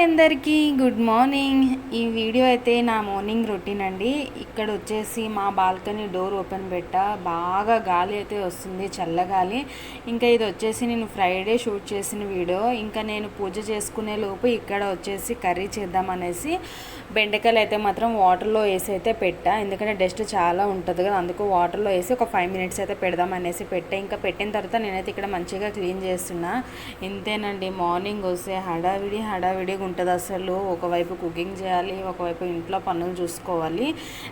అందరికీ good morning. ఈ video అయితే నా మార్నింగ్ రొటీన్ అండి. ఇక్కడ వచ్చేసి మా బాల్కనీ డోర్ ఓపెన్ పెట్టా, బాగా గాలి అయితే వస్తుంది, చల్లగాలి. ఇంకా ఇది వచ్చేసి నేను ఫ్రైడే షూట్ చేసిన వీడియో. ఇంకా నేను పూజ చేసుకునే లోపు ఇక్కడ వచ్చేసి కర్రీ చేద్దామనేసి బెండకాయలు అయితే మాత్రం వాటర్లో వేసి అయితే పెట్టా, ఎందుకంటే డస్ట్ చాలా ఉంటుంది కదా, అందుకు వాటర్లో వేసి ఒక 5 minutes అయితే పెడదామనేసి పెట్టా. ఇంకా పెట్టిన తర్వాత నేనైతే ఇక్కడ మంచిగా క్లీన్ చేస్తున్నా. ఇంతేనండి, మార్నింగ్ వస్తే హడావిడిగా ఉంటుంది అసలు. ఒకవైపు కుకింగ్ చేయాలి, ఒకవైపు ఇంట్లో పనులు చూసుకోవాలి.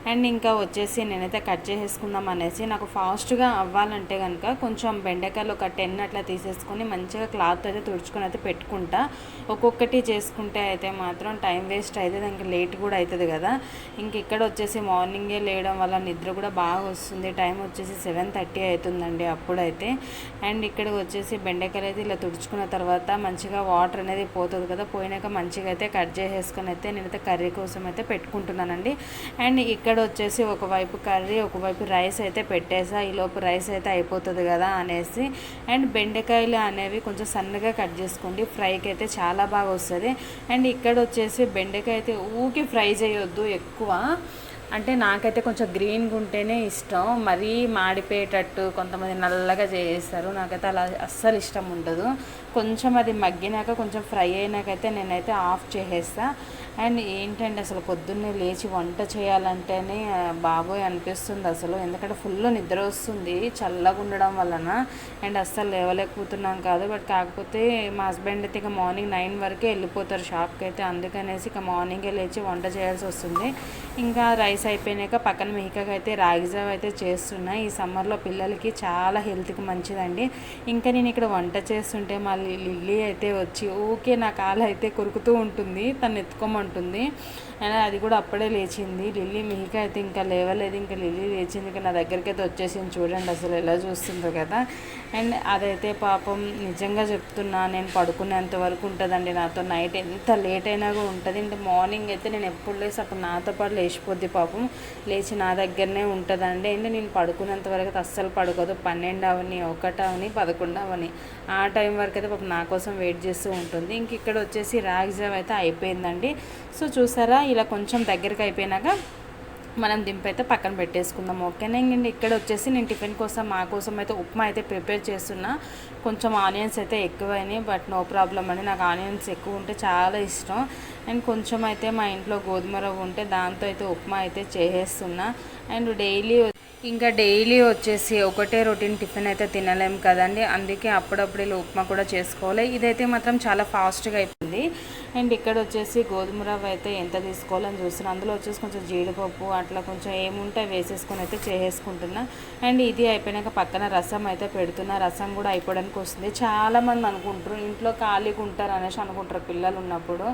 అండ్ ఇంకా వచ్చేసి నేనైతే కట్ చేసేసుకుందాం అనేసి, నాకు ఫాస్ట్గా అవ్వాలంటే కనుక కొంచెం బెండకాయలు ఒక 10 అట్లా తీసేసుకొని మంచిగా క్లాత్ అయితే తుడుచుకొని అయితే పెట్టుకుంటా. ఒక్కొక్కటి చేసుకుంటే అయితే మాత్రం టైం వేస్ట్ అవుతుంది, ఇంకా లేట్ కూడా అవుతుంది కదా. ఇంక ఇక్కడ వచ్చేసి మార్నింగే లేయడం వల్ల నిద్ర కూడా బాగా వస్తుంది. టైం వచ్చేసి 7:30 అవుతుందండి అప్పుడైతే. అండ్ ఇక్కడ వచ్చేసి బెండకాయలు అయితే ఇలా తుడుచుకున్న తర్వాత మంచిగా వాటర్ అనేది పోతుంది కదా, పోయినాక మంచిగా అయితే కట్ చేసేసుకొని అయితే నేనైతే కర్రీ కోసం అయితే పెట్టుకుంటున్నానండి. అండ్ ఇక్కడ వచ్చేసి ఒకవైపు కర్రీ, ఒకవైపు రైస్ అయితే పెట్టేసా. ఈలోపు రైస్ అయితే అయిపోతుంది కదా అనేసి. అండ్ బెండకాయలు అనేవి కొంచెం సన్నగా కట్ చేసుకోండి, ఫ్రైకి అయితే చాలా బాగా వస్తుంది. అండ్ ఇక్కడ వచ్చేసి బెండకాయ అయితే ఊకి ఫ్రై చేయొద్దు ఎక్కువ, అంటే నాకైతే కొంచెం గ్రీన్గా ఉంటేనే ఇష్టం. మరీ మాడిపోయేటట్టు కొంతమంది నల్లగా చేస్తారు, నాకైతే అలా అస్సలు ఇష్టం ఉండదు. కొంచెం అది మగ్గినాక కొంచెం ఫ్రై అయినాకైతే నేనైతే ఆఫ్ చేసేస్తా. అండ్ ఏంటంటే అసలు పొద్దున్నే లేచి వంట చేయాలంటేనే బాబోయ్ అనిపిస్తుంది అసలు, ఎందుకంటే ఫుల్ నిద్ర వస్తుంది చల్లగా ఉండడం వలన. అండ్ అస్సలు లేవలేకపోతున్నాం కాదు, బట్ కాకపోతే మా హస్బెండ్ అయితే ఇక మార్నింగ్ 9 వరకే వెళ్ళిపోతారు షాప్కి అయితే, అందుకనేసి ఇక మార్నింగే లేచి వంట చేయాల్సి వస్తుంది. ఇంకా రైస్ అయిపోయినాక పక్కన మీకగా అయితే రాగి జావ అయితే చేస్తున్నా. ఈ సమ్మర్లో పిల్లలకి చాలా హెల్త్కి మంచిదండి. ఇంకా నేను ఇక్కడ వంట చేస్తుంటే మళ్ళీ లిల్లీ అయితే వచ్చి ఊకే నా కాలు అయితే కొరుకుతూ ఉంటుంది, తను ఎత్తుకోమంటుంది. అండ్ అది కూడా అప్పుడే లేచింది లిల్లీ. మిహిక అయితే ఇంకా లేవలేదు, ఇంకా లిల్లీ లేచింది, ఇంకా నా దగ్గరికి అయితే వచ్చేసింది. చూడండి అసలు ఎలా చూస్తుందో కదా. అండ్ అదైతే పాపం నిజంగా చెప్తున్నా, నేను పడుకునేంత వరకు ఉంటుందండి నాతో. నైట్ ఎంత లేట్ అయినా కూడా ఉంటుంది. ఇంకా మార్నింగ్ అయితే నేను ఎప్పుడు లేసి అప్పుడు నాతో పాటు లేచిపోద్ది పాపం, లేచి నా దగ్గరనే ఉంటుందండి. అండ్ నేను పడుకునేంత వరకు అయితే అస్సలు పడుకోదు. 12 అవని, 1 అవని, 11 అవని, ఆ టైం వరకు అయితే పాపం నా కోసం వెయిట్ చేస్తూ ఉంటుంది. ఇంక ఇక్కడ వచ్చేసి రాగి జావ అయితే అయిపోయిందండి. సో చూసారా, ఇలా కొంచెం దగ్గరికి అయిపోయినాక మనం దింపు అయితే పక్కన పెట్టేసుకుందాం, ఓకేనా. ఇంకండి ఇక్కడ వచ్చేసి నేను టిఫిన్ కోసం మా కోసం అయితే ఉప్మా అయితే ప్రిపేర్ చేస్తున్నా. కొంచెం ఆనియన్స్ అయితే ఎక్కువైనాయి, బట్ నో ప్రాబ్లం అండి, నాకు ఆనియన్స్ ఎక్కువ ఉంటే చాలా ఇష్టం. అండ్ కొంచెం అయితే మా ఇంట్లో గోధుమ రవ్వ ఉంటే దాంతో అయితే ఉప్మా అయితే చేసేస్తున్నా. అండ్ డైలీ వచ్చేసి ఒకటే రొటీన్ టిఫిన్ అయితే తినలేము కదండి, అందుకే అప్పుడప్పుడు ఇలా ఉప్మా కూడా చేసుకోవాలి. ఇదైతే మాత్రం చాలా ఫాస్ట్గా అయిపోయింది. అండ్ ఇక్కడ వచ్చేసి గోధుమ రవ్వ అయితే ఎంత తీసుకోవాలని చూస్తున్నాను. అందులో వచ్చేసి కొంచెం జీడిపప్పు అట్లా కొంచెం ఏముంటే వేసేసుకొని అయితే చేసేసుకుంటున్నా. అండ్ ఇది అయిపోయినాక పక్కన రసం అయితే పెడుతున్నా. రసం కూడా అయిపోవడానికి వస్తుంది. చాలామంది అనుకుంటారు ఇంట్లో ఖాళీగా ఉంటారు అనేసి అనుకుంటారు, పిల్లలు ఉన్నప్పుడు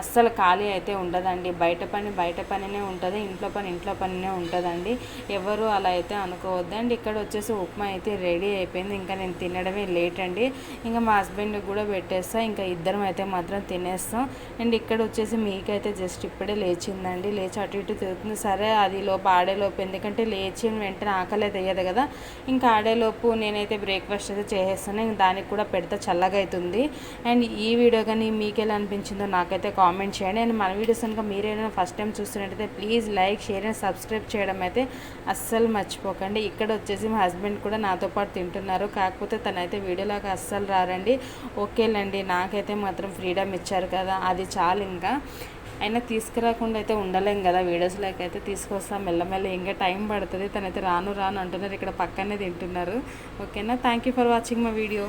అస్సలు ఖాళీ అయితే ఉండదండి. బయట పనినే ఉంటుంది, ఇంట్లో పనినే ఉంటుందండి. ఎవరు అలా అయితే అనుకోవద్దు. అండ్ ఇక్కడ వచ్చేసి ఉప్మా అయితే రెడీ అయిపోయింది. ఇంకా నేను తినడమే లేట్ అండి. ఇంకా మా హస్బెండ్కి కూడా పెట్టేస్తా, ఇంకా ఇద్దరం అయితే మాత్రం తినేస్తాం. అండ్ ఇక్కడ వచ్చేసి మీకైతే జస్ట్ ఇప్పుడే లేచిందండి, లేచి అటు ఇటు తిరుగుతుంది. సరే అది ఆడేలోపు, ఎందుకంటే లేచిన వెంటనే ఆకలి అయితే అయ్యేది కదా, ఇంకా ఆడేలోపు నేనైతే బ్రేక్ఫాస్ట్ అయితే చేసేస్తాను. ఇంక దానికి కూడా పెడితే చల్లగా అవుతుంది. అండ్ ఈ వీడియో కానీ మీకు ఎలా అనిపించిందో నాకైతే కామెంట్ చేయండి. అండ్ మన వీడియోస్ కనుక మీరేమైనా ఫస్ట్ టైం చూస్తున్నట్టయితే please like, share and subscribe చేయడం అయితే అస్సలు మర్చిపోకండి. ఇక్కడ వచ్చేసి మా హస్బెండ్ కూడా నాతో పాటు తింటున్నారు, కాకపోతే తనైతే వీడియోలాగా అస్సలు రారండి. ఓకేలండి, నాకైతే మాత్రం ఫ్రీడమ్ ఇచ్చారు కదా, అది చాలు. ఇంకా అయినా తీసుకురాకుండా అయితే ఉండలేం కదా, వీడియోస్లోకి అయితే తీసుకొస్తాం మెల్లమెల్ల, ఇంకా టైం పడుతుంది. తనైతే రాను అంటున్నారు, ఇక్కడ పక్కనే తింటున్నారు. ఓకేనా, thank you for watching my video.